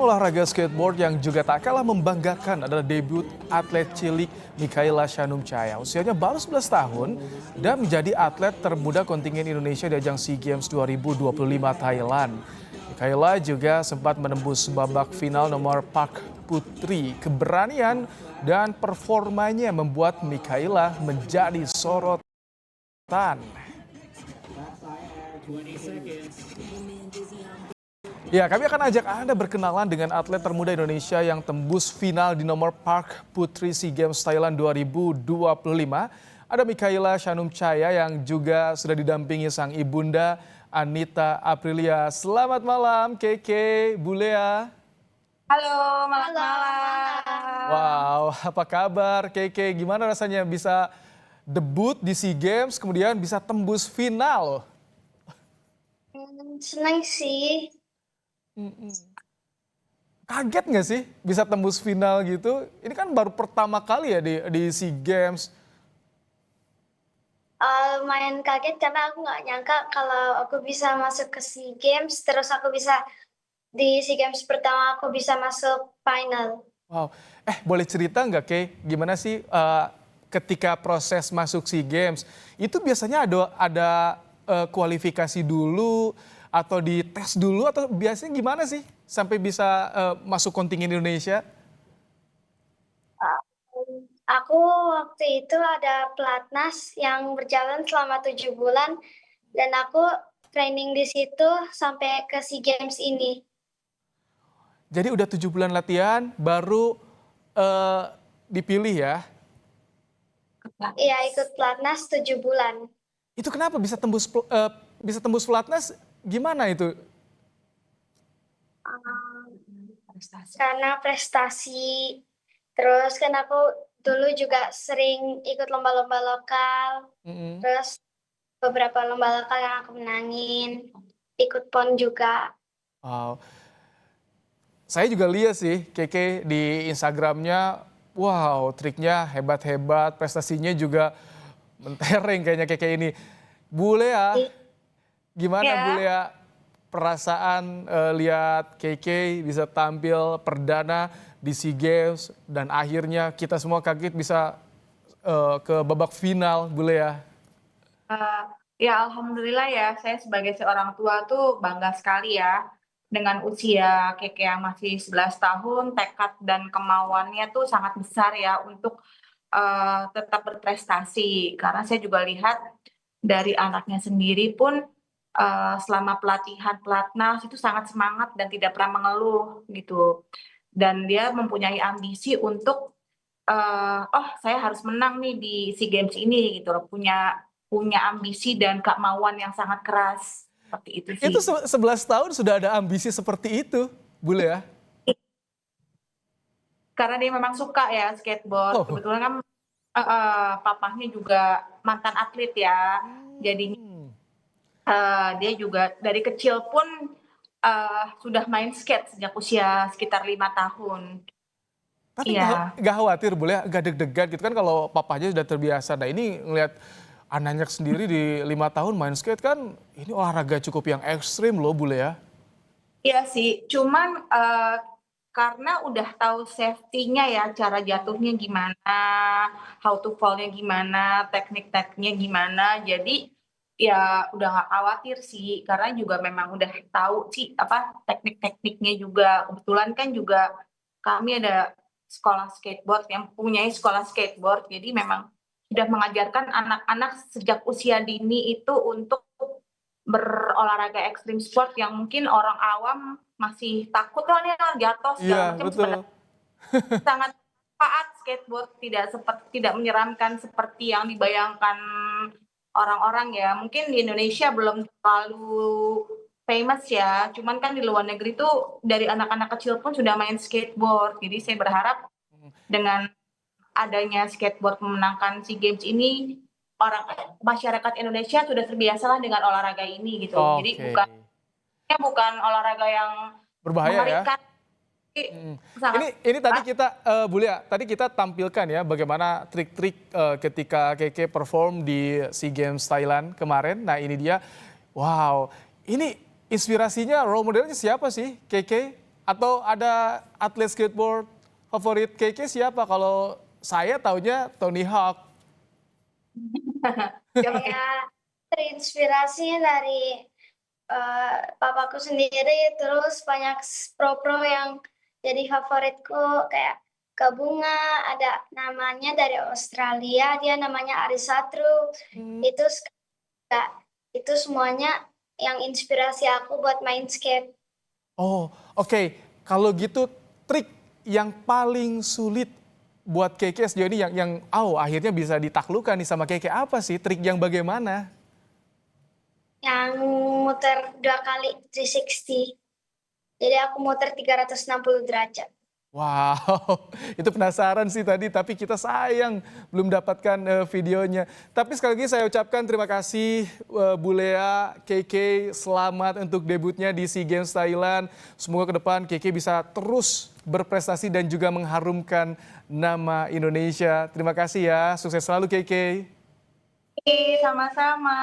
Olahraga skateboard yang juga tak kalah membanggakan adalah debut atlet cilik Mikaela Shanumchaya. Usianya baru 11 tahun dan menjadi atlet termuda kontingen Indonesia di ajang SEA Games 2025 Thailand. Mikaela juga sempat menembus babak final nomor park putri. Keberanian dan performanya membuat Mikaela menjadi sorotan. Ya, kami akan ajak Anda berkenalan dengan atlet termuda Indonesia yang tembus final di nomor park putri SEA Games Thailand 2025. Ada Mikaela Shanumchaya yang juga sudah didampingi sang ibunda Anita Aprilia. Selamat malam, Keke, Bulea. Halo, malam. Wow, apa kabar, Keke? Gimana rasanya bisa debut di SEA Games, kemudian bisa tembus final? Senang sih. Kaget nggak sih bisa tembus final gitu? Ini kan baru pertama kali ya di SEA Games. Lumayan kaget karena aku nggak nyangka kalau aku bisa masuk ke SEA Games, terus aku bisa di SEA Games pertama aku bisa masuk final. Wow, boleh cerita nggak, Kay? Gimana sih ketika proses masuk SEA Games? Itu biasanya ada kualifikasi dulu atau dites dulu atau biasanya gimana sih sampai bisa masuk kontingen Indonesia? Uh, Aku waktu itu ada pelatnas yang berjalan selama 7 bulan dan aku training di situ sampai ke SEA Games ini. Jadi udah 7 bulan latihan baru eh, dipilih ya. Iya, ikut pelatnas 7 bulan. Itu kenapa bisa tembus pelatnas? Gimana itu? Karena prestasi, terus kan aku dulu juga sering ikut lomba-lomba lokal, Mm-mm. terus beberapa lomba lokal yang aku menangin, ikut PON juga. Wow. Saya juga lihat sih Keke di Instagramnya, wow triknya hebat-hebat, prestasinya juga mentereng kayaknya Keke ini. Bulea, gimana Ya, Bulea perasaan lihat Keke bisa tampil perdana di SEA Games dan akhirnya kita semua kaget bisa ke babak final Bulea. Eh, ya alhamdulillah ya, saya sebagai seorang tua tuh bangga sekali ya dengan usia Keke yang masih 11 tahun, tekad dan kemauannya tuh sangat besar ya untuk tetap berprestasi. Karena saya juga lihat dari anaknya sendiri pun selama pelatihan pelatnas itu sangat semangat dan tidak pernah mengeluh gitu. Dan dia mempunyai ambisi untuk oh saya harus menang nih di SEA Games ini gitu loh, punya punya ambisi dan kemauan yang sangat keras, seperti itu sih. Itu 11 tahun sudah ada ambisi seperti itu Bulea. Karena dia memang suka ya skateboard, Oh. kebetulan kan papahnya juga mantan atlet ya, jadinya dia juga dari kecil pun sudah main skate sejak usia sekitar 5 tahun. Tapi Iya. nggak khawatir boleh nggak deg-degan gitu kan kalau papanya sudah terbiasa. Nah ini ngelihat anaknya sendiri di 5 tahun main skate kan ini olahraga cukup yang ekstrim loh Bule ya. Iya sih, cuman karena udah tahu safety-nya ya, cara jatuhnya gimana, how to fall-nya gimana, teknik-tekniknya gimana, jadi ya udah nggak khawatir sih, karena juga memang udah tahu sih apa teknik-tekniknya juga. Kebetulan kan juga kami ada sekolah skateboard yang mempunyai sekolah skateboard, jadi memang sudah mengajarkan anak-anak sejak usia dini itu untuk berolahraga ekstrim sport yang mungkin orang awam masih takut loh nih jatuh Iya segala macam, betul. sebenarnya sangat manfaat skateboard, tidak menyeramkan seperti yang dibayangkan orang-orang ya. Mungkin di Indonesia belum terlalu famous ya, cuman kan di luar negeri tuh dari anak-anak kecil pun sudah main skateboard. Jadi saya berharap dengan adanya skateboard memenangkan SEA Games ini, orang masyarakat Indonesia sudah terbiasalah dengan olahraga ini gitu. Jadi Oke. bukan olahraga yang Berbahaya ya. mengerikan, tapi sangat Ini tadi kita Bule ya, tadi kita tampilkan ya bagaimana trik-trik ketika Keke perform di SEA Games Thailand kemarin. Nah ini dia, wow, ini inspirasinya role modelnya siapa sih Keke? Atau ada atlet skateboard favorit Keke siapa? Kalau saya taunya Tony Hawk. Ya, terinspirasinya dari papaku sendiri, terus banyak pro-pro yang jadi favoritku kayak Kak Bunga, ada namanya dari Australia, dia namanya Arisatru. Itu itu semuanya yang inspirasi aku buat main skate. Oh, oke. Kalau gitu trik yang paling sulit buat Keke sejauh ini yang akhirnya bisa ditaklukkan nih sama Keke apa sih? Trik yang bagaimana? Yang muter 2 kali 360. Jadi aku muter 360 derajat. Wow, itu penasaran sih tadi, tapi kita sayang belum dapatkan videonya. Tapi sekali lagi saya ucapkan terima kasih Bu Lea, Keke, selamat untuk debutnya di SEA Games Thailand. Semoga ke depan Keke bisa terus berprestasi dan juga mengharumkan nama Indonesia. Terima kasih ya, sukses selalu Keke. Oke, sama-sama.